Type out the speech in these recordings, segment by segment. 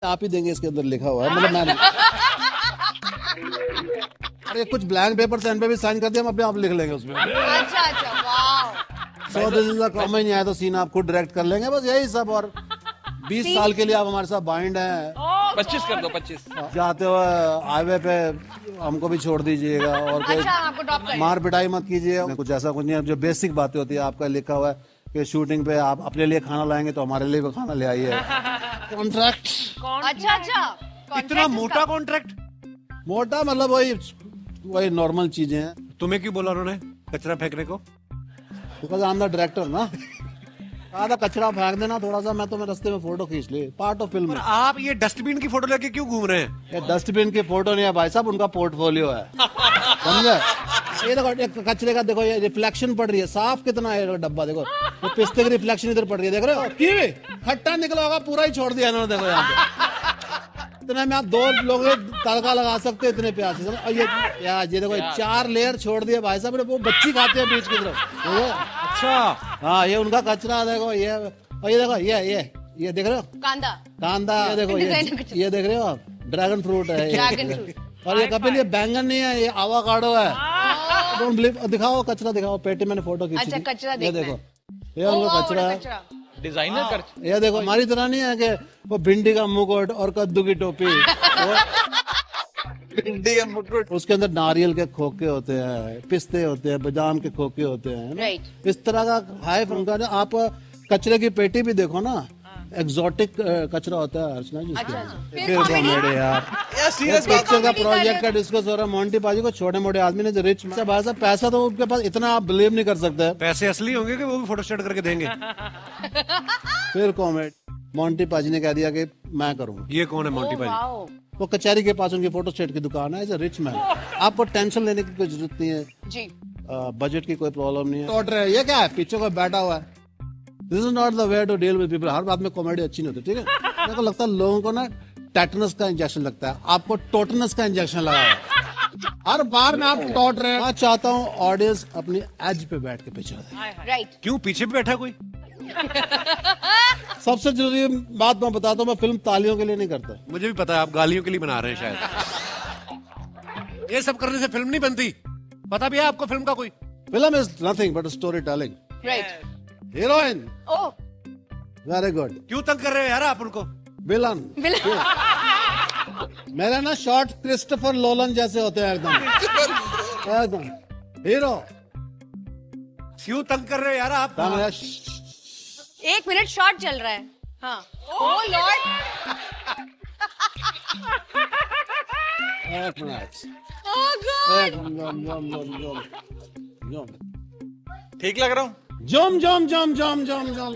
आप ही देंगे, इसके अंदर लिखा हुआ है, मतलब मैंने अरे कुछ ब्लैंक पेपर पेन पे भी साइन कर दिया, हम अपने आप लिख लेंगे उसमें। अच्छा अच्छा, वाह। So this is the common, नहीं आया तो सीन आप खुद डायरेक्ट कर लेंगे, बस यही सब। और 20 साल के लिए आप हमारे साथ बाइंड हैं। 25 कर दो, 25। जाते हुए हाईवे पे हमको भी छोड़ दीजिएगा, और कोई अच्छा, आपको ड्रॉप कर मार पिटाई मत कीजिए। कुछ ऐसा कुछ नहीं है, जो बेसिक बातें होती है आपका लिखा हुआ है कि शूटिंग पे आप अपने लिए खाना लाएंगे तो हमारे लिए भी खाना ले आइए। कॉन्ट्रैक्ट अच्छा अच्छा, इतना मोटा कॉन्ट्रैक्ट? मोटा मतलब वही नॉर्मल चीजें हैं। तुम्हें क्यों बोला उन्होंने कचरा फेंकने को? Because I am the director ना, कहा था कचरा फेंक देना थोड़ा सा, मैं तुम्हें रास्ते में फोटो खींच ली, पार्ट ऑफ फिल्म। और आप ये डस्टबिन की फोटो लेके क्यों घूम रहे हैं? ये डस्टबिन की फोटो नहीं है भाई साहब, उनका पोर्टफोलियो है, समझे? ये देखो, एक कचरे का देखो, ये रिफ्लेक्शन पड़ रही है, साफ कितना है डब्बा, देखो ये पिस्ते की रिफ्लेक्शन इधर पड़ रही है, देख रहे हो? कीवी खट्टा निकला होगा, पूरा ही छोड़ दिया इन्होंने, देखो यहाँ पे। इतने में आप 2 लोग तड़का लगा सकते हैं इतने प्यार से। और ये देखो 4 लेयर छोड़ दिए भाई साहब, वो बच्ची खाते हैं बीच की तरफ। अच्छा, हाँ, ये उनका कचरा देखो, ये और ये देखो, ये देख रहे हो कांदा। कांदा, ये देखो, ये देख रहे हो आप, ड्रैगन फ्रूट है ड्रैगन फ्रूट। और ये कपिल, ये बैंगन नहीं है, ये आवाकाडो है। डोंट बिलीव, दिखाओ कचरा, दिखाओ पेटी, मैंने फोटो खींची अच्छा, थी। कचरा ये देखना देखो, ये उनका कचरा है। कचरा। डिजाइनर कर। ये देखो, हमारी तरह नहीं है कि वो भिंडी का मुकुट और कद्दू की टोपी। भिंडी का मुकुट। उसके अंदर नारियल के खोखे होते हैं, पिस्ते होते हैं, बादाम के खोखे होते हैं ना? Right. इस तरह का हाई फंका ना। आप कचरे की पेटी भी देखो ना, एग्जॉटिक कचरा होता है अर्चना जी। अच्छा, फिर कॉमेडी यार, सीरियस पिक्चर का प्रोजेक्ट का डिस्कस हो रहा है। मोंटी पाजी को छोटे मोटे आदमी ने जो रिच भाई साहब, पैसा तो उनके पास इतना, आप बिलीव नहीं कर सकते। पैसे असली होंगे कि वो भी फोटो स्टेट करके देंगे? फिर कॉमेडी, मोंटी पाजी ने कह दिया कि मैं करूंगा। ये कौन है मोंटी भाई? वाओ। वो कचहरी के पास उनकी फोटो स्टेट की दुकान है, एज अ रिच मैन। आपको टेंशन लेने की कोई जरूरत नहीं है, जी। बजट की कोई प्रॉब्लम नहीं है। टोट रहे, ये क्या है, पीछे कोई बैठा हुआ है। This is not the way to deal with people. हर बात में कॉमेडी अच्छी नहीं होती, ठीक है? मेरे को लगता है लोगों को ना टेटनस का इंजेक्शन लगता है, आपको टोटनस का इंजेक्शन लगा है। हर बार में आप टोट रहे हैं। मैं चाहता हूँ ऑडियंस अपनी एज पे बैठ के पीछे रहे। राइट। क्यों पीछे भी बैठा कोई? सबसे जरूरी बात मैं बताता हूँ, मैं फिल्म तालियों के लिए नहीं करता। मुझे भी पता है आप गालियों के लिए बना रहे हैं शायद। ये सब करने से फिल्म नहीं बनती, पता भी है आपको फिल्म का कोई? Film is nothing but story telling. Right. Heroine oh, very good, क्यों तंग कर रहे हो यार आप उनको? विलन मेरे ना शॉर्ट क्रिस्टोफर लोलन जैसे होते हैं एकदम एकदम हीरो। क्यों तंग कर रहे हो यार आप? 1 मिनट शॉर्ट चल रहा है। हाँ। Oh lord. एक मिनट, ओह गॉड। ठीक लग रहा हूँ। जम जम जम जम जम जम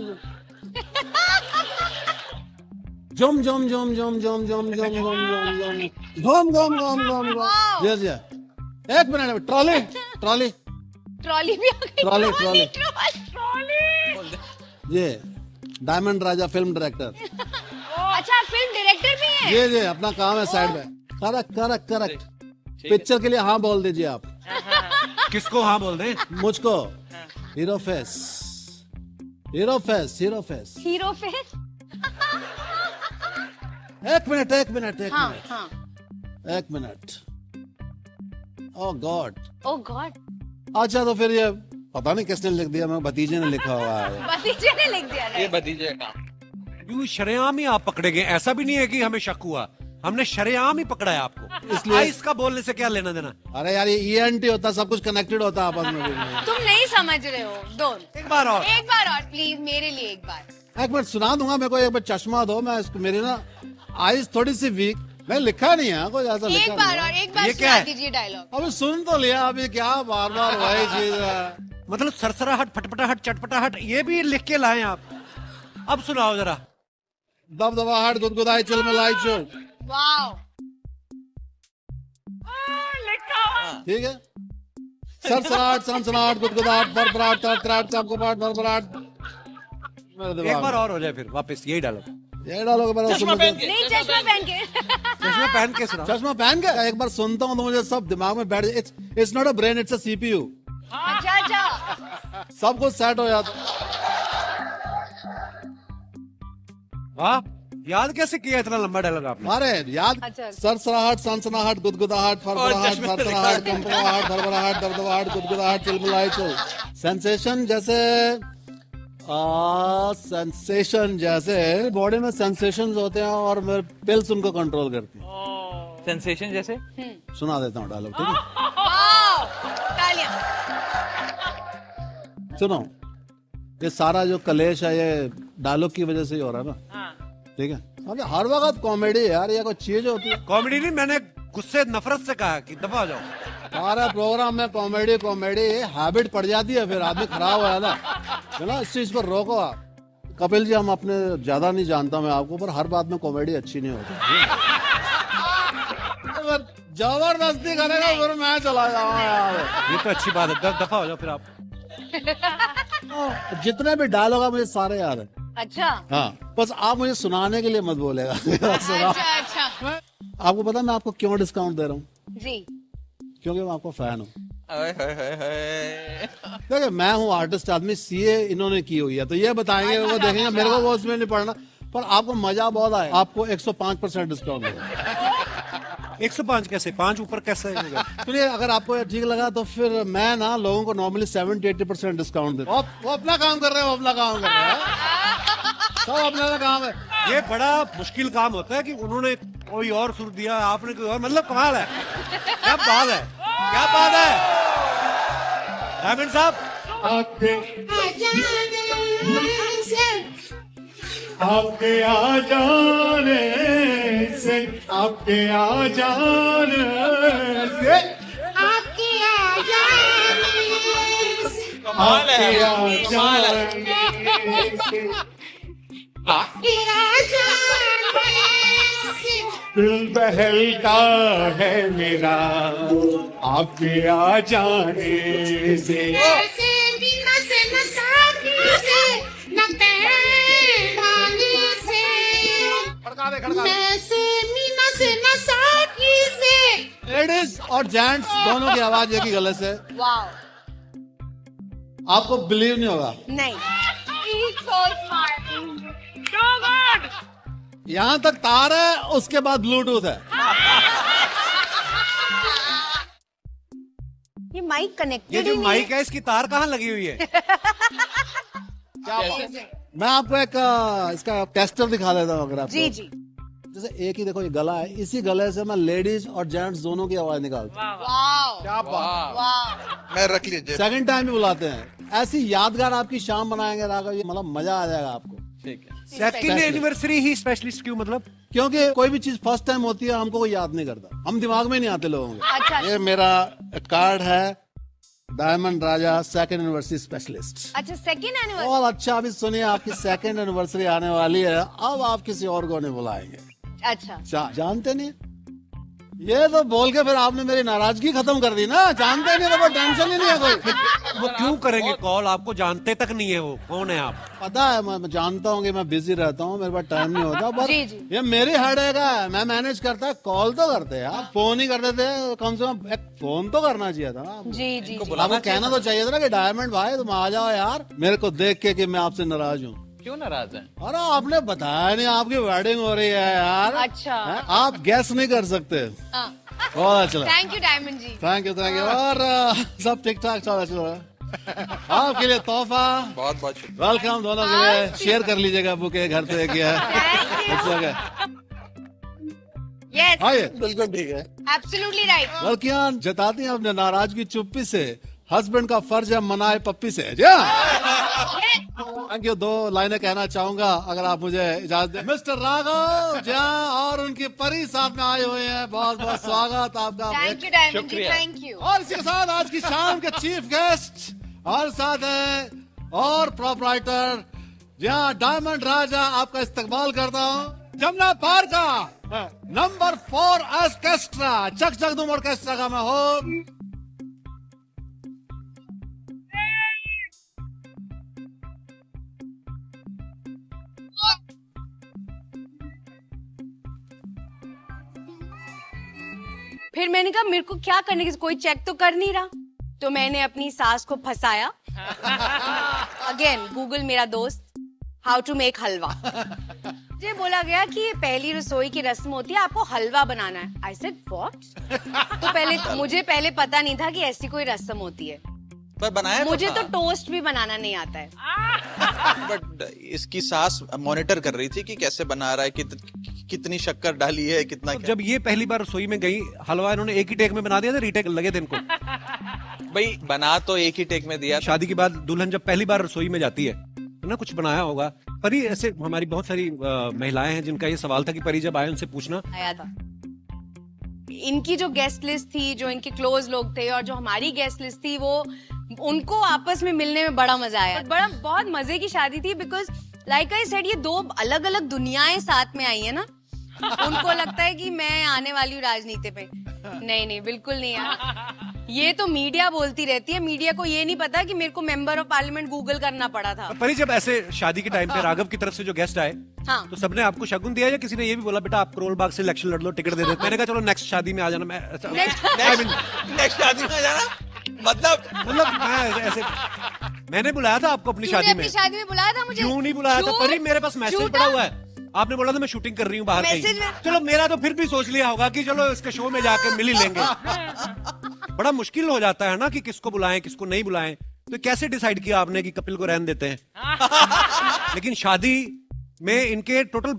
जम जम जम जम जम जम जम जम जम जम गम गम गम गम। यस यस, एक मिनट, ट्रॉली ट्रॉली ट्रॉली भी आ गई। Trolley trolley trolley. ये डायमंड राजा फिल्म डायरेक्टर। अच्छा, आप फिल्म डायरेक्टर भी हैं? ये अपना काम है साइड में। Correct correct correct. पिक्चर के लिए हाँ बोल दीजिए आप। किसको हाँ बोल दे? मुझको। Hero face, hero face, hero face. Hero face. एक मिनट एक मिनट एक हाँ मिनट हाँ। एक मिनट। ओह गॉड। ओह गॉड। अच्छा, तो फिर ये पता नहीं किसने लिख दिया, मैं भतीजे ने लिखा हुआ है। भतीजे ने लिख दिया। ये भतीजे का। क्यों शरेआम ही आप पकड़े गए? ऐसा भी नहीं है कि हमें शक हुआ, हमने शरेआम ही पकड़ा है आपको। इसलिए इसका बोलने से क्या लेना देना? अरे यार, ये ENT होता, सब कुछ कनेक्टेड होता आपस में भी। तुम नहीं समझ रहे हो। डोंट। एक बार और, एक बार और प्लीज, मेरे लिए एक बार। एक मिनट सुना दूंगा, मेरे को एक बार चश्मा दो, मैं इसको, मेरी ना आईज थोड़ी सी वीक, मैं लिखा नहीं है कुछ ऐसा एक लिखा बार नहीं और, है। एक बार ये क्या सुना है? दीजिए डायलॉग। अभी सुन तो लिया, अभी क्या बार बार वही चीज है। मतलब सरसराहट, फटफटाहट, चटपटाहट, ये भी लिख के लाए आप? अब सुनाओ जरा। दबदबाहट, गुदगुदाई, चिलमिलाई, चुल। वाओ। ठीक है। सरसराहट, सनसनाहट, गुदगुदाहट, फरफराहट, तरतराहट, चमकमाहट, फरफराहट। मेरे एक दिमाग बार में। और हो जाए फिर वापस यही डालो। ये डालोगे मेरा चश्मा पहन के। नहीं, चश्मा पहन के। चश्मा पहन के सुनाओ। चश्मा पहन के एक बार सुनता हूँ तो मुझे सब दिमाग में बैठ, it's not a brain, it's a CPU। अच्छा अच्छा। सब कुछ सेट हो जाता। वाह, याद कैसे किया इतना लंबा डायलॉग आपने? अरे याद, अच्छा। सरसराहट, सनसनाहट, गुदगुदाहट, फरफराहट, चश्मे से थरथराहट, कंपनाहट, भरभराहट, दबदबाहट, गुदगुदाहट, चिलमिलाहट, चल। सेंसेशन जैसे सेंसेशन जैसे बॉडी में सेंसेशंस होते हैं और मेरे पिल्स उनको कंट्रोल करती हैं। सेंसेशन जैसे सुना देता हूँ डायलॉग, ठीक है? वाओ, तालियां। सुनो, ये सारा जो कलेश है ये डायलॉग की वजह से ही हो रहा है ना, ठीक है? अरे हर वक्त कॉमेडी है यार, ये कोई चीज होती है? कॉमेडी नहीं, मैंने गुस्से नफरत से कहा कि दफा हो जाओ। सारा प्रोग्राम में कॉमेडी कॉमेडी हैबिट पड़ जाती है, फिर आदमी खराब हो जाता है ना। इस चीज पर रोको आप। कपिल जी, हम अपने ज्यादा नहीं जानता मैं आपको, पर हर बात में कॉमेडी अच्छी नहीं होती। जबरदस्ती करेगा फिर मैं चला जाऊंगा यार। ये तो अच्छी बात है, दफा हो जाओ फिर आप। जितने भी डायलॉग है मुझे सारे याद है। अच्छा हाँ, बस आप मुझे सुनाने के लिए मत बोलेगा। अच्छा अच्छा आपको पता है मैं आपको क्यों डिस्काउंट दे रहा हूँ? जी। क्योंकि मैं आपको फैन हूँ। हाय हाय हाय हाय। देखिए, मैं हूँ आर्टिस्ट आदमी, सीए इन्होंने की हुई है, तो ये बताएंगे, वो देखेंगे, मेरे को वो उसमें नहीं पढ़ना, पर आपको मजा बहुत आए। आपको 105% डिस्काउंट देगा। 105 कैसे? 5 ऊपर कैसे? फिर अगर आपको ये ठीक लगा तो फिर मैं ना लोगों को नॉर्मली 70-80% डिस्काउंट देता हूँ। वो अपना काम कर रहे हैं, वो अपना काम कर रहे हैं, सब अपना काम है। ये बड़ा मुश्किल काम होता है कि उन्होंने कोई और सुर दिया, आपने कोई और, मतलब कमाल है। क्या बात है, क्या बात है डायमंड साहब। आपके आ जाने से, आपके आ जाने से, आपके आ जाने से, कमाल है, आपके आ कमाल है। जाने से, आपके आ जाने से दिल बहलता है मेरा, आपके आ जाने से। लेडीज और जेंट्स दोनों की आवाज एक ही गले से, वाओ। आपको बिलीव नहीं होगा। नहीं। So smart. यहाँ तक तार है, उसके बाद ब्लूटूथ है। ये माइक ये कनेक्टेड जो माइक है इसकी तार कहाँ लगी हुई है? मैं आपको एक इसका टेस्टर दिखा देता हूँ अगर आप। जी जी। जैसे एक ही देखो ये गला है, इसी गले से मैं लेडीज और जेंट्स दोनों की आवाज निकालता हूँ। वाओ वाह, मैं रख लीजिए। सेकंड टाइम भी बुलाते हैं। ऐसी यादगार आपकी शाम बनाएंगे राघव, ये मतलब मजा आ जाएगा आपको। ठीक है। सेकंड एनिवर्सरी ही स्पेशलिस्ट क्यों, मतलब? क्योंकि कोई भी चीज फर्स्ट टाइम होती है हमको कोई याद नहीं करता, हम दिमाग में नहीं आते लोगों के। अच्छा ये मेरा कार्ड है, डायमंड राजा सेकंड एनिवर्सरी स्पेशलिस्ट। अच्छा, सेकंड एनिवर्सरी। बहुत अच्छा। अभी सुनिए, आपकी सेकंड एनिवर्सरी आने वाली है, अब आप किसी और को नहीं बुलाएंगे। अच्छा, जानते नहीं? ये तो बोल के फिर आपने मेरी नाराजगी खत्म कर दी ना। जानते नहीं तो कोई टेंशन ही नहीं है कोई। वो क्यों करेंगे कॉल? आपको जानते तक नहीं है वो कौन है आप? पता है, मैं जानता हूँ कि मैं बिजी रहता हूँ, मेरे पास टाइम नहीं होता, पर जी, जी। ये मेरी हेडेक है, मैं मैनेज करता है। कॉल तो करते हैं आप, फोन ही करते थे, कम से कम एक फोन तो करना चाहिए था ना। जी जी। आपको कहना तो चाहिए था ना कि डायमंड भाई तुम आ जाओ यार, मेरे को देख के कि मैं आपसे नाराज हूँ। क्यों नाराज है? अरे आपने बताया नहीं, आपकी वेडिंग हो रही है यार। अच्छा। हैं? आप गैस नहीं कर सकते। बहुत अच्छा। Thank you diamond ji. Thank you और सब ठीक ठाक चल रहा है। आपके लिए तोहफा, बहुत बहुत शुक्रिया। वेलकम दोनों के लिए। शेयर कर लीजिएगा, बुके घर पे एक ही है। यस, आइए, बिल्कुल ठीक है। Absolutely right. लड़कियां जताती हैं अपने नाराजगी चुप्पी से, हस्बैंड का फर्ज है मनाए पप्पी से। जी थैंक यू। 2 लाइनें कहना चाहूंगा अगर आप मुझे इजाजत दें। मिस्टर राघव जहाँ और उनकी परी साथ में आए हुए हैं, बहुत बहुत स्वागत आपका। थैंक यू डायमंड जी, शुक्रिया। Thank you. और इसी के साथ आज की शाम के चीफ गेस्ट और साथ है और प्रोपराइटर, जहाँ डायमंड राजा आपका इस्तकबाल करता हूँ, जमुना पार का नंबर 4 ऑर्केस्ट्रा, चक चक दुम ऑर्केस्ट्रा का मैं हूँ। फिर मैंने कहा मेरे को क्या करने की, कोई चेक तो कर नहीं रहा, तो मैंने अपनी सास को फंसाया। अगेन गूगल मेरा दोस्त, हाउ टू मेक हलवा। मुझे बोला गया कि ये पहली रसोई की रस्म होती है, आपको हलवा बनाना है। I said what? तो मुझे पहले पता नहीं था कि ऐसी कोई रस्म होती है। पर बनाया मुझे तो टोस्ट भी बनाना नहीं आता है। बट इसकी सास मॉनिटर कर रही थी कि कैसे बना रहा है, कितनी शक्कर डाली है, कितना क्या। जब ये पहली बार रसोई में गई, हलवा इन्होंने एक ही टेक में बना दिया था, रीटेक लगे थे इनको? भाई बना तो एक ही टेक में दिया था। शादी के बाद दुल्हन जब पहली बार रसोई में जाती है तो ना कुछ बनाया होगा। परी, ऐसे हमारी बहुत सारी महिलाएं हैं जिनका ये सवाल था कि परी जब आए उनसे पूछना। आया था। इनकी जो गेस्ट लिस्ट थी, जो इनके क्लोज लोग थे और जो हमारी गेस्ट लिस्ट थी, वो उनको आपस में मिलने में बड़ा मजा आया। बड़ा बहुत मजे की शादी थी बिकॉज लाइक आई सेड, ये दो अलग अलग दुनियाएं साथ में आई है ना। उनको लगता है कि मैं आने वाली हूँ राजनीति पे। नहीं नहीं, बिल्कुल नहीं यार। ये तो मीडिया बोलती रहती है, मीडिया को ये नहीं पता कि मेरे को मेंबर ऑफ पार्लियामेंट गूगल करना पड़ा था। परी, जब ऐसे शादी के टाइम पे राघव की तरफ से जो गेस्ट आए, हाँ। तो सबने आपको शगुन दिया या किसी ने ये भी बोला बेटा आप करोल बाग से इलेक्शन लड़ लो, टिकट दे देते? मैंने कहा चलो नेक्स्ट शादी में आ जाना। मैं नेक्स्ट शादी में जाना मतलब मैं ऐसे मैंने बुलाया था आपको अपनी शादी में। अपनी शादी में बुलाया था मुझे? क्यों नहीं बुलाया था परी? मेरे पास मैसेज पड़ा हुआ है, आपने बोला था मैं शूटिंग कर रही हूँ बाहर कहीं। चलो मेरा तो फिर भी सोच लिया होगा कि चलो इसके शो में जाके मिल ही लेंगे। बड़ा मुश्किल हो जाता है ना कि किसको बुलाएं किसको नहीं बुलाएं। तो कैसे डिसाइड किया आपने कि कपिल को रहने देते हैं? लेकिन शादी में इनके टोटल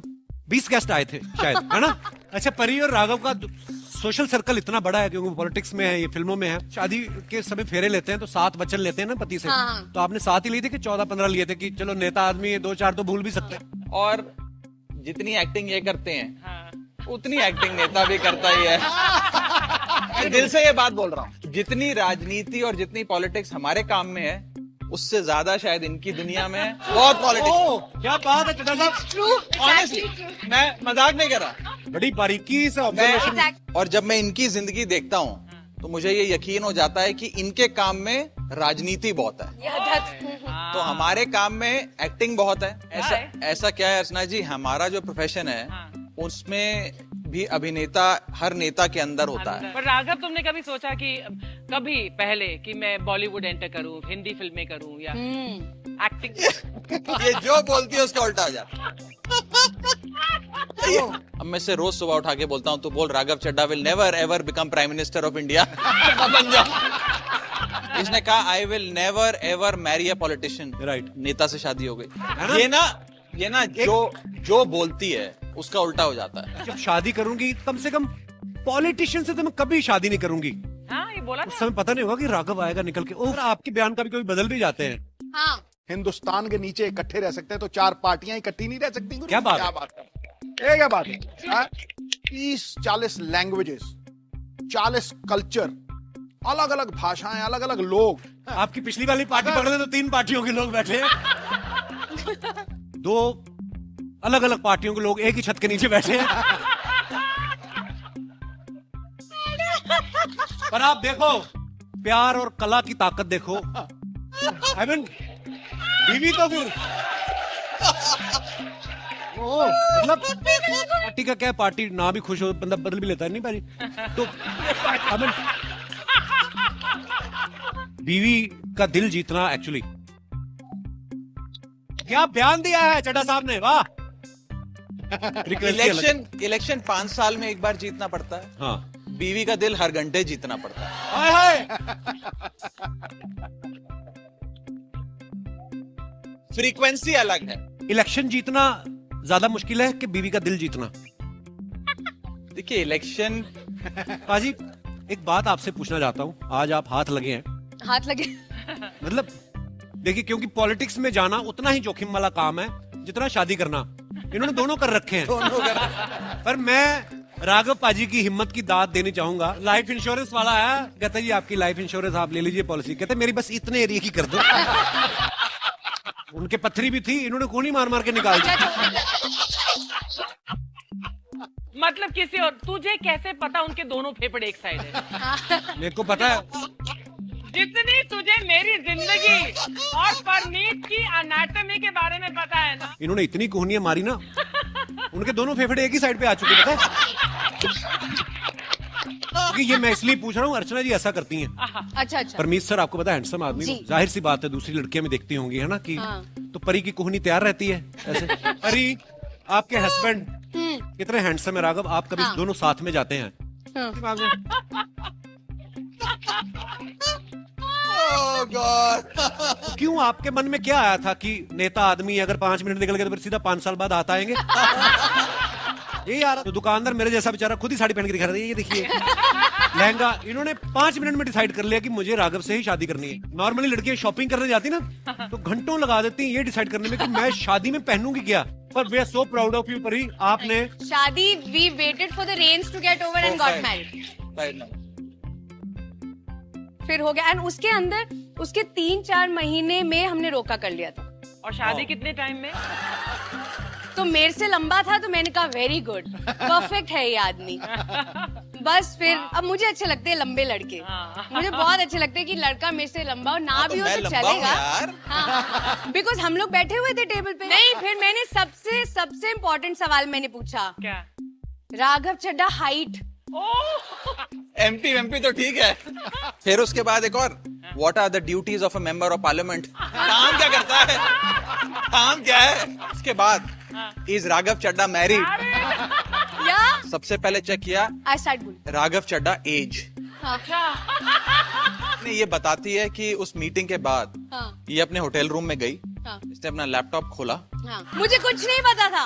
20 गेस्ट आए थे शायद, है ना? अच्छा, परी और राघव का सोशल सर्कल इतना बड़ा है क्योंकि पॉलिटिक्स में है, ये फिल्मों में है। शादी के समय फेरे लेते हैं तो 7 वचन लेते हैं ना पति से। हाँ। तो आपने 7 ही लिए थे कि 14-15 लिए थे कि चलो नेता आदमी है, 2-4 तो भूल भी सकते हैं? और जितनी एक्टिंग ये करते हैं उतनी एक्टिंग नेता भी करता ही है। मैं दिल से ये बात बोल रहा हूँ, जितनी राजनीति और जितनी पॉलिटिक्स हमारे काम में है, उससे ज्यादा शायद इनकी दुनिया में है। बहुत पॉलिटिक्स। क्या बात है चड्ढा साहब, ऑनेस्टली मैं मजाक नहीं कर रहा। बड़ी बारीकी से ऑब्जर्वेशन। और जब मैं इनकी जिंदगी देखता हूँ तो मुझे ये यकीन हो जाता है कि इनके काम में राजनीति बहुत है, तो हमारे काम में एक्टिंग बहुत है। ऐसा क्या है अर्चना जी, हमारा जो प्रोफेशन है उसमें भी अभिनेता हर नेता के अंदर होता है। पर राघव, तुमने कभी सोचा कि कभी पहले कि मैं बॉलीवुड एंटर करूं, हिंदी फिल्में करूं या एक्टिंग? ये जो बोलती है उसका उल्टा हो जाता है। अब मैं से रोज सुबह उठा के बोलता हूँ, तू बोल Raghav Chadha will never ever become prime minister of India. बन जाओ। इसने कहा I will never ever marry a politician. Right. नेता से शादी हो गई। ये ना जो बोलती है उसका उल्टा हो जाता है। जब शादी करूंगी कम से कम पॉलिटिशियन से तो मैं कभी शादी नहीं करूंगी। हाँ, ये बोला उस समय पता नहीं होगा कि राघव आएगा निकल के। ओह, आपके बयान का भी कभी बदल भी जाते हैं। हाँ। हिंदुस्तान के नीचे इकट्ठे रह सकते हैं तो 4 पार्टियां इकट्ठी नहीं रह सकती। क्या बात है? ये क्या बात है? 30-40 लैंग्वेजेस, 40 कल्चर, अलग अलग भाषाएं, अलग अलग लोग। आपकी पिछली वाली पार्टी पकड़े तो 3 पार्टियों के लोग बैठे हैं। 2 अलग अलग पार्टियों के लोग एक ही छत के नीचे बैठे हैं। पर आप देखो, प्यार और कला की ताकत देखो। आई मीन, बीवी तो फिर मतलब पार्टी का क्या, पार्टी ना भी खुश हो बंदा बदल भी लेता है, नहीं भाई? तो आई मीन बीवी का दिल जीतना एक्चुअली क्या बयान दिया है चड्ढा साहब ने, वाह। इलेक्शन 5 साल में एक बार जीतना पड़ता है। हाँ। बीवी का दिल हर घंटे जीतना पड़ता है। हाय हाय। फ्रीक्वेंसी अलग है। इलेक्शन जीतना ज्यादा मुश्किल है कि बीवी का दिल जीतना? देखिए इलेक्शन, पाजी एक बात आपसे पूछना चाहता हूँ, आज आप हाथ लगे हैं, हाथ लगे। मतलब देखिए क्योंकि पॉलिटिक्स में जाना उतना ही जोखिम वाला काम है जितना शादी करना। इन्होंने दोनों कर रखे हैं। पर मैं राघव पाजी की हिम्मत की दाद देनी चाहूंगा। लाइफ इंश्योरेंस वाला है, कहता जी आपकी लाइफ इंश्योरेंस आप ले लीजिए पॉलिसी। कहते मेरी बस इतने एरिया की कर दो। उनके पत्थरी भी थी, इन्होंने कोनी मार मार के निकाल दी। मतलब किसी और, तुझे कैसे पता उनके दोनों फेफड़े एक साइड है? मेरे को पता है। जितनी तुझे मेरी जिंदगी और परनीत की एनाटॉमी के बारे में पता है ना। इन्होंने इतनी कोहनियां मारी ना, उनके दोनों फेफड़े एक ही साइड पे आ चुके, पता है? क्योंकि ये मैं इसलिए पूछ रहा हूँ, अर्चना जी ऐसा करती हैं। अच्छा अच्छा। परमीत सर आपको पता है हैंडसम आदमी, जी। जाहिर सी बात है दूसरी लड़कियां भी देखती होंगी, है ना कि हाँ। तो परी की कोहनी तैयार रहती है ऐसे। परी आपके हस्बैंड कितने हैंडसम है राघव, आप कभी हाँ। दोनों साथ में जाते हैं? Oh God. तो क्यों, आपके मन में क्या आया था कि नेता आदमी अगर 5 मिनट निकल गए तो फिर सीधा 5 साल बाद हाथ आएंगे? यही आ रहा। तो दुकानदार मेरे जैसा बेचारा खुद ही साड़ी पहन के दिखा रहा है, ये देखिए लहंगा। इन्होंने 5 मिनट में डिसाइड कर लिया कि मुझे राघव से ही शादी करनी है। नॉर्मली लड़कियां शॉपिंग करने जाती ना तो घंटों लगा देती हैं ये डिसाइड करने में कि मैं शादी में पहनूंगी क्या। पर we are so proud of you Pari, आपने शादी, we waited for the rains to get over and got married. Right now. फिर हो गया, एंड उसके अंदर उसके 3-4 महीने में हमने रोका कर लिया था। और शादी कितने टाइम में? तो मेरे से लंबा था तो मैंने कहा वेरी गुड, परफेक्ट है ये आदमी। बस फिर अब मुझे अच्छे लगते हैं लंबे लड़के, मुझे बहुत अच्छे लगते हैं कि लड़का मेरे से लंबा हो, ना भी हो मैं तो लंबा हूँ चलेगा। यार। हाँ, बिकॉज हम लोग बैठे हुए थे टेबल पे। नहीं, फिर मैंने सबसे इम्पोर्टेंट सवाल मैंने पूछा, क्या? राघव चड्ढा हाइट। एमपी तो ठीक है। फिर उसके बाद एक और, what are the duties of a member of parliament, काम क्या करता है, काम क्या है। उसके बाद इज राघव चड्ढा मैरिड, या सबसे पहले चेक किया आई स्टार्ट बोल। राघव चड्ढा एज। हाँ, ये बताती है कि उस मीटिंग के बाद हाँ, ये अपने होटल रूम में गई, हाँ, इसने अपना लैपटॉप खोला, हाँ। मुझे कुछ नहीं पता था,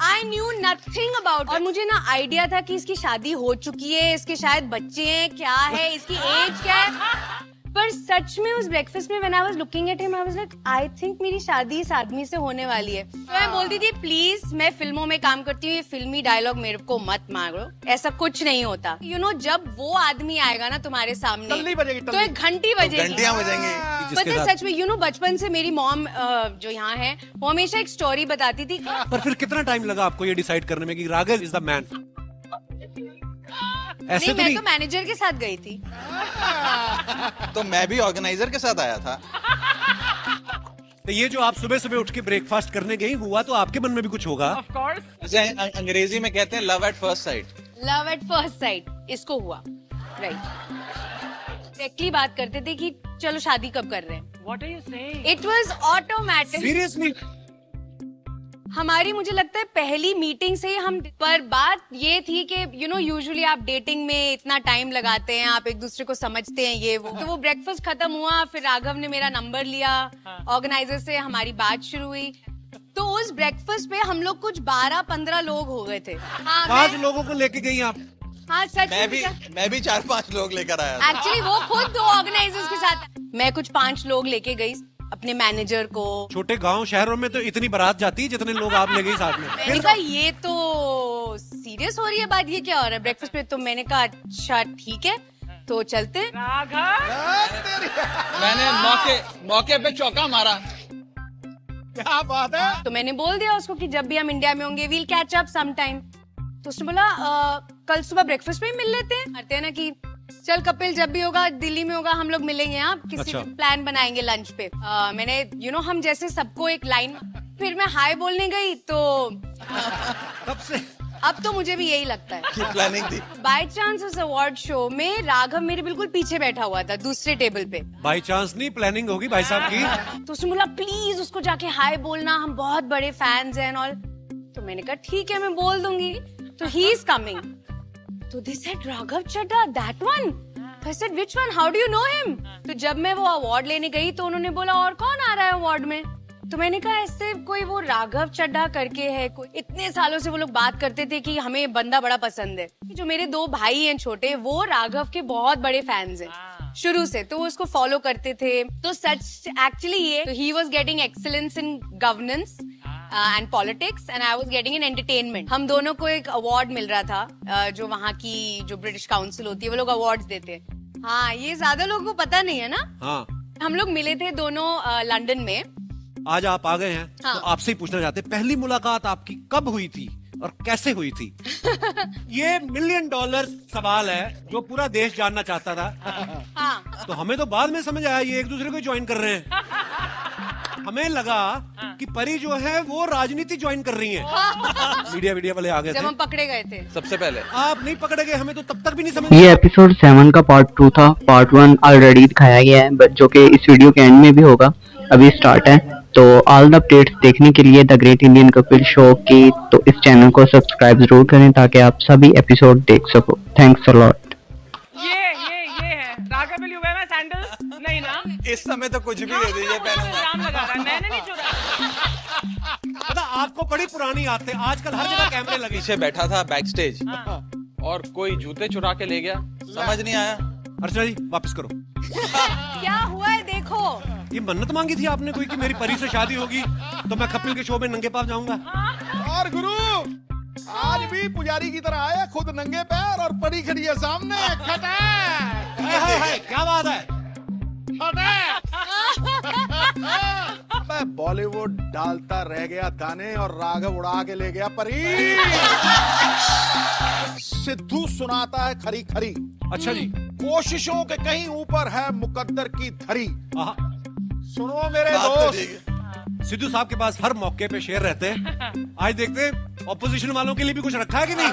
आई न्यू नथिंग अबाउट। और मुझे ना आइडिया था कि इसकी शादी हो चुकी है, इसके शायद बच्चे हैं, क्या है इसकी एज क्या है। पर सच में उस ब्रेकफास्ट में when I was looking at him I was like I think मेरी शादी इस आदमी से होने वाली है। तो मैं बोलती थी प्लीज, मैं फिल्मों में काम करती हूँ, ये फिल्मी डायलॉग मेरे को मत मारो, ऐसा कुछ नहीं होता। यू नो, जब वो आदमी आएगा ना तुम्हारे सामने टल्ली बजेगी, तो टल्ली। एक घंटी बजेगी, घंटियां बजेंगी। पता है सच में। यू नो, बचपन से मेरी मॉम जो यहाँ है वो हमेशा एक स्टोरी बताती थी। पर फिर कितना टाइम लगा आपको ये डिसाइड करने में कि राघव इज द मैन? ऐसे नहीं, तो मैं नहीं। तो मैनेजर के साथ गई थी। तो मैं भी ऑर्गेनाइजर के साथ आया था। तो ये जो आप सुबह सुबह उठ के ब्रेकफास्ट करने गई, हुआ तो आपके मन में भी कुछ होगा। Of course. जैसे अंग्रेजी में कहते हैं love at first sight. Love at first sight इसको हुआ, राइट। एक्चुअली बात करते थे कि चलो शादी कब कर रहे हैं। What are you saying? It was automatic. Seriously? हमारी, मुझे लगता है पहली मीटिंग से ही हम, पर बात ये थी कि यू नो यूजुअली आप डेटिंग में इतना टाइम लगाते हैं, आप एक दूसरे को समझते हैं, ये वो। तो वो ब्रेकफास्ट खत्म हुआ, फिर राघव ने मेरा नंबर लिया, ऑर्गेनाइजर से हमारी बात शुरू हुई। तो उस ब्रेकफास्ट पे हम लोग कुछ 12-15 लोग हो गए थे। हाँ, 5 लोगों को लेके गई आप? हाँ सच मैं भी 4-5 लोग लेकर आया था। एक्चुअली वो खुद 2 ऑर्गेनाइजर्स के साथ, मैं कुछ 5 लोग लेके गई, अपने मैनेजर को। छोटे गांव शहरों में तो इतनी बारात जाती है जितने लोग आप ले गई साथ में। मैंने कहा ये तो सीरियस हो रही है बात, ये क्या हो रहा है ब्रेकफास्ट पे। तो मैंने कहा अच्छा ठीक है, तो चलते हैं। राघव, मैंने मौके पे चौका मारा। क्या बात है। तो मैंने बोल दिया उसको कि जब भी हम इंडिया में होंगे we'll catch up some time. तो उसने बोला कल सुबह ब्रेकफास्ट पे ही मिल लेते हैं। करते हैं ना कि चल कपिल, जब भी होगा दिल्ली में होगा हम लोग मिलेंगे, आप किसी अच्छा। प्लान बनाएंगे लंच पे। मैंने यू नो हम जैसे सबको एक लाइन, फिर मैं हाय बोलने गई तो तब से अब तो मुझे भी यही लगता है। प्लानिंग थी। बाय चांस उस अवार्ड शो में राघव मेरे बिल्कुल पीछे बैठा हुआ था, दूसरे टेबल पे। बाई चांस नहीं, प्लानिंग होगी भाई साहब की। तो उसने बोला प्लीज उसको जाके हाय बोलना, हम बहुत बड़े फैंस हैं और। तो मैंने कहा ठीक है मैं बोल दूंगी। तो ही इज कमिंग, तो they said Raghav Chadha, that one. I said which one? How do you know him? तो जब मैं वो अवार्ड लेने गई तो उन्होंने बोला और कौन आ रहा है अवार्ड में। तो मैंने कहा ऐसे कोई वो राघव चड्ढा करके है कोई। इतने सालों से वो लोग बात करते थे कि हमें बंदा बड़ा पसंद है। जो मेरे 2 भाई हैं छोटे, वो राघव के बहुत बड़े फैंस हैं शुरू से, तो वो उसको फॉलो करते थे। तो सच एक्चुअली ये, तो he was getting excellence in governance and politics and I was getting in entertainment. हम दोनों को एक अवार्ड मिल रहा था, जो वहाँ की जो ब्रिटिश काउंसिल होती है वो लोग अवार्ड्स देते हैं। हाँ, ये ज्यादा लोगों को पता नहीं है ना। हाँ, हम लोग मिले थे दोनों लंदन में। आज आप आ गए हैं हाँ। तो आपसे ही पूछना चाहते हैं, पहली मुलाकात आपकी कब हुई थी और कैसे हुई थी? ये $1 मिलियन सवाल है जो पूरा देश जानना चाहता था। हाँ, तो हमें तो बाद में समझ आया ये एक दूसरे को ज्वाइन कर रहे हैं। हमें लगा कि परी जो है वो राजनीति ज्वाइन कर रही है। मीडिया वाले आ गए जब थे। हम पकड़े गए थे। सबसे पहले आप नहीं पकड़े गए, हमें तो तब तक भी नहीं समझ ये आया। एपिसोड 7 का पार्ट 2 था। पार्ट 1 ऑलरेडी दिखाया गया है, जो कि इस वीडियो के एंड में भी होगा। अभी स्टार्ट है, तो ऑल द अपडेट्स देखने के लिए the great Indian Kapil show की तो इस चैनल को सब्सक्राइब जरूर करें ताकि आप सभी एपिसोड देख सको। Thanks a lot. ये है Raghav, will you wear my sandals? नहीं ना, इस समय तो कुछ भी दे दीजिए पहनूंगा। इल्जाम लगा रहा है, मैंने नहीं चुराया। पता आपको बड़ी पुरानी आदतें, आजकल हर जगह कैमरे लगे। पीछे बैठा था बैक स्टेज और कोई जूते चुरा के ले गया, समझ नहीं आया। अर्चना जी वापस करो। क्या हुआ है देखो। ये मन्नत मांगी थी आपने कोई कि मेरी परी से शादी होगी तो मैं कपिल के शो में नंगे पाँव जाऊंगा। और गुरु आज भी पुजारी की तरह आया, खुद नंगे पैर और परी खड़ी है सामने। क्या बात है। मैं बॉलीवुड डालता रह गया दाने और राघव उड़ा के ले गया परी। सिद्धू सुनाता है खरी खरी। अच्छा जी। कोशिशों के कहीं ऊपर है मुकद्दर की धरी। आहा, सुनो मेरे बात तो दोस्त, ठीक है। सिद्धू साहब के पास हर मौके पे शेर रहते हैं। आज देखते हैं ऑपोजिशन वालों के लिए भी कुछ रखा है कि नहीं।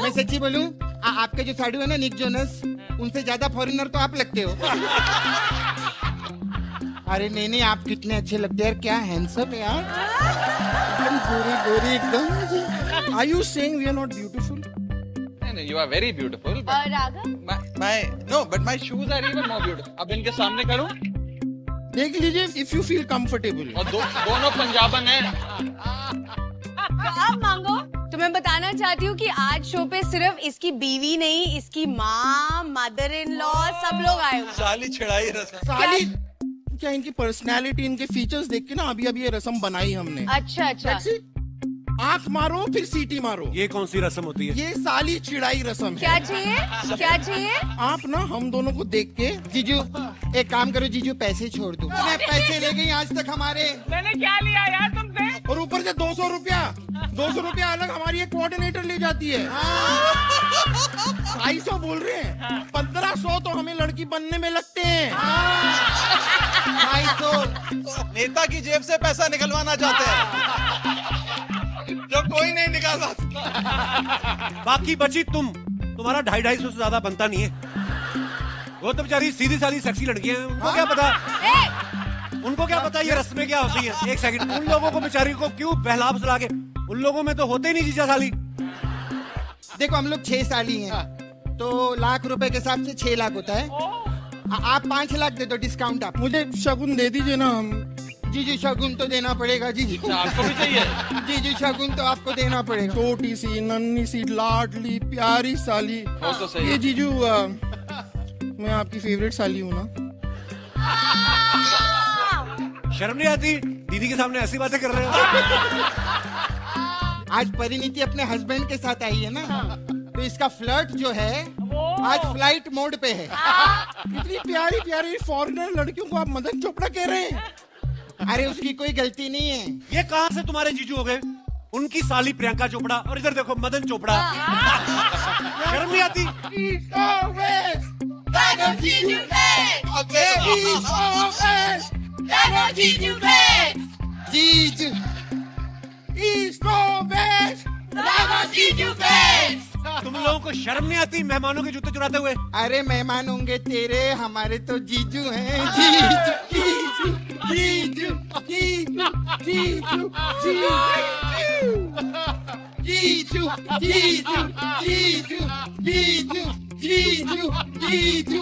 मैं सच्ची बोलूं, आपके जो साडू है ना निक जोनस, उनसे ज्यादा फॉरेनर तो आप लगते हो। अरे नहीं आप कितने अच्छे लगते हैं यार, क्या हैंडसम है यार, एकदम गोरे गोरे एकदम। Are you saying we are not beautiful? नहीं, you are very beautiful. But Raghav my shoes are even more beautiful. अब इनके सामने करूं देख लीजिए, if you feel comfortable। और दोनों पंजाबन हैं। तो आप मांगो। तो मैं बताना चाहती हूँ कि आज शो पे सिर्फ इसकी बीवी नहीं, इसकी माँ, मदर इन लॉ, सब लोग आए हुए। साली छिड़ाई रसम। साली क्या इनकी पर्सनालिटी, इनके फीचर्स देख के ना अभी ये रस्म बनाई हमने। अच्छा That's it। आंख मारो फिर सीटी मारो। ये कौन सी रस्म होती है? ये साली चिड़ाई रस्म है। क्या चाहिए, क्या चाहिए? आप ना हम दोनों को देख के, जीजू एक काम करो, जीजू पैसे छोड़ दो। मैं पैसे ले गई आज तक हमारे, मैंने क्या लिया यार तुमसे? और ऊपर से 200 रुपया अलग हमारी एक कोऑर्डिनेटर ले जाती है। 250 बोल रहे हैं, 1500 तो हमें लड़की बनने में लगते हैं। 250 नेता की जेब से पैसा निकलवाना चाहते हैं जो कोई नहीं निकाल सकता। बाकी बची तुम्हारा 250-250 से ज्यादा बनता नहीं है। वो तो बेचारी सीधी सादी सेक्सी लड़कियां हैं, उनको क्या पता, उनको क्या पता ये रस्में क्या होती हैं। एक सेकंड, उन लोगों को बेचारी को क्यों बहला फुसला के, उन लोगों में तो होते ही नहीं जीजा साली। देखो हम लोग 6 साली हैं, तो लाख रुपए के हिसाब से 6 लाख होता है। आप 5 लाख दे दो डिस्काउंट। आप मुझे शगुन दे दीजिए ना। हम जीजू शगुन तो देना पड़ेगा जीजू। आपको भी चाहिए? जीजू शगुन तो आपको देना पड़ेगा। छोटी सी नन्ही सी लाडली प्यारी साली। वो तो सही ये है। जीजू मैं आपकी फेवरेट साली हूँ ना। शर्म नहीं आती दीदी के सामने ऐसी बातें कर रहे हो? आज परिणीति अपने हस्बैंड के साथ आई है ना, तो इसका फ्लर्ट जो है आज फ्लाइट मोड पे है। इतनी प्यारी प्यारी फॉरेनर लड़कियों को आप मदन चोपड़ा कह रहे हैं? अरे उसकी कोई गलती नहीं है। ये कहां से तुम्हारे जीजू हो गए? उनकी साली प्रियंका चोपड़ा और इधर देखो मदन चोपड़ा। शर्म नहीं आती? तुम लोगों को शर्म नहीं आती मेहमानों के जूते चुराते हुए? अरे मेहमान होंगे तेरे, हमारे तो जीजू हैं। जीजू जीजू जीजू जीजू जीजू जीजू जीजू जीजू जीजू जीजू जीजू जीजू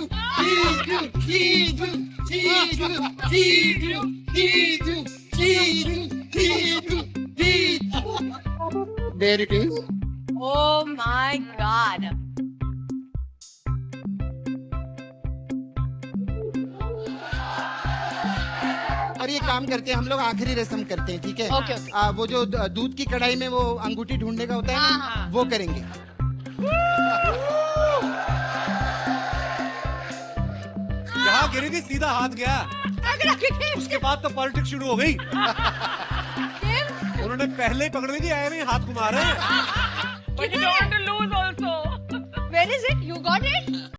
जीजू जीजू जीजू जीजू जीजू जीजू। There it is. Oh my God. और ये काम करते हैं हम लोग, आखिरी रस्म करते हैं, ठीक है? Okay, okay. वो जो दूध की कढ़ाई में वो अंगूठी ढूंढने का होता है ना, वो करेंगे। जहाँ गिरी थी सीधा हाथ गया, उसके बाद तो पॉलिटिक्स शुरू हो गई। उन्होंने पहले ही पकड़ ली थी, आए हाथ घुमा रहे हैं। But you don't want to lose also. Where is it? You got it?